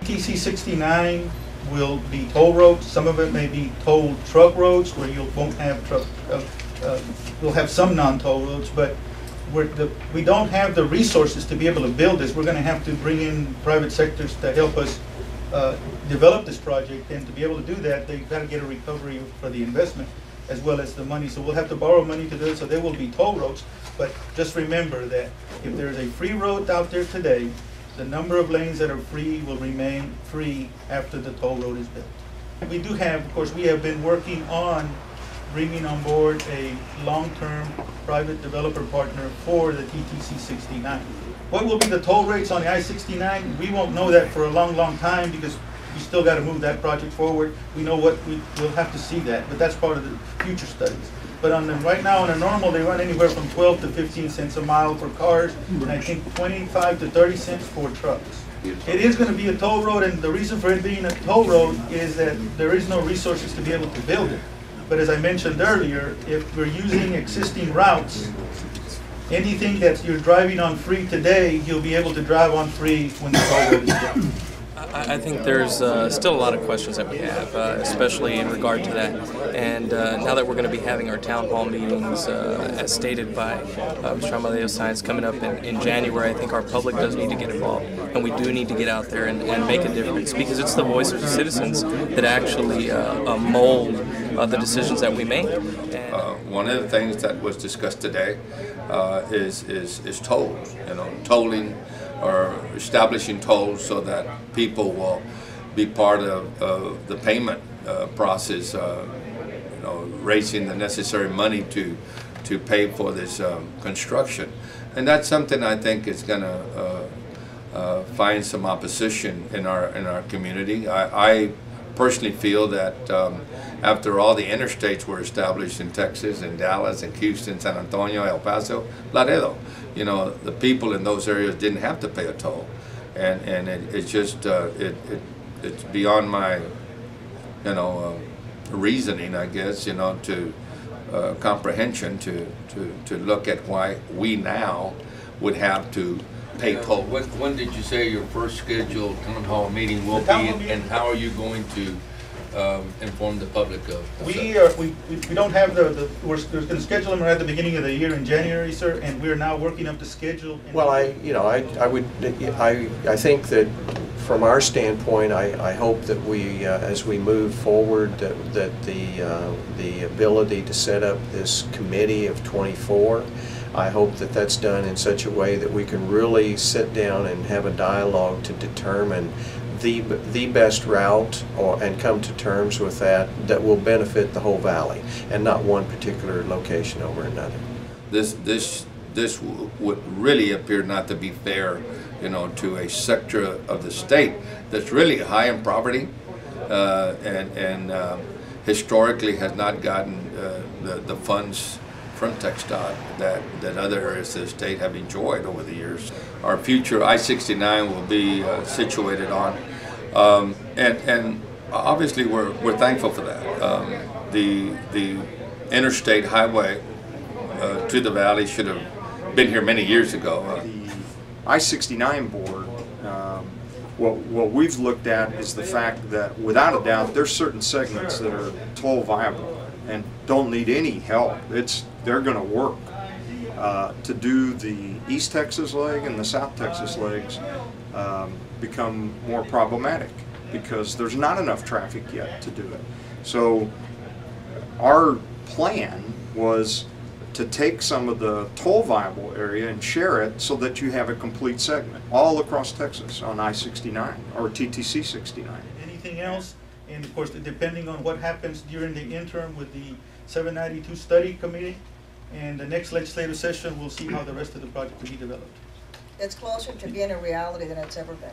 TTC 69 will be toll roads. Some of it may be toll truck roads where you won't have truck, we'll have some non-toll roads, but we don't have the resources to be able to build this. We're going to have to bring in private sectors to help us develop this project, and to be able to do that, they've got to get a recovery for the investment as well as the money. So we'll have to borrow money to do it, so there will be toll roads. But just remember that if there's a free road out there today, the number of lanes that are free will remain free after the toll road is built. We do have, of course, we have been working on bringing on board a long-term private developer partner for the TTC 69. What will be the toll rates on the I-69? We won't know that for a long, long time, because we still got to move that project forward. We know what we'll have to see that, but that's part of the future studies. But right now on a normal, they run anywhere from 12 to 15 cents a mile for cars, and I think 25 to 30 cents for trucks. It is going to be a toll road, and the reason for it being a toll road is that there is no resources to be able to build it. But as I mentioned earlier, if we're using existing routes, anything that you're driving on free today, you'll be able to drive on free when the toll road is done. I think there's still a lot of questions that we have, especially in regard to that. And now that we're going to be having our town hall meetings, as stated by Mr. Amadeo Saenz, coming up in January, I think our public does need to get involved. And we do need to get out there and make a difference, because it's the voice of the citizens that actually mold the decisions that we make. One of the things that was discussed today is tolls, tolling, or establishing tolls so that people will be part of the payment process, raising the necessary money to pay for this construction. And that's something I think is going to find some opposition in our community. I personally feel that after all the interstates were established in Texas, in Dallas, in Houston, San Antonio, El Paso, Laredo, the people in those areas didn't have to pay a toll, and it's just it's beyond my reasoning, I guess, to comprehension to look at why we now would have to pay toll. When did you say your first scheduled town hall meeting will be, and how are you going to inform the public of? We don't have we're going to schedule them right at the beginning of the year in January, sir, and we're now working up the schedule. Well, I think that from our standpoint, I hope that we, as we move forward, that the ability to set up this committee of 24, I hope that that's done in such a way that we can really sit down and have a dialogue to determine the best route, and come to terms with that will benefit the whole valley and not one particular location over another. This would really appear not to be fair, to a sector of the state that's really high in property and historically has not gotten the funds from TxDOT that other areas of the state have enjoyed over the years. Our future I-69 will be situated on, and obviously we're thankful for that. The interstate highway to the valley should have been here many years ago. The I-69 board, what we've looked at is the fact that without a doubt there's certain segments that are toll viable and don't need any help. They're going to work. To do the East Texas leg and the South Texas legs become more problematic because there's not enough traffic yet to do it. So our plan was to take some of the toll viable area and share it so that you have a complete segment all across Texas on I-69 or TTC 69. Anything else? And of course, depending on what happens during the interim with the 792 study committee, and the next legislative session, we'll see how the rest of the project will be developed. It's closer to being a reality than it's ever been.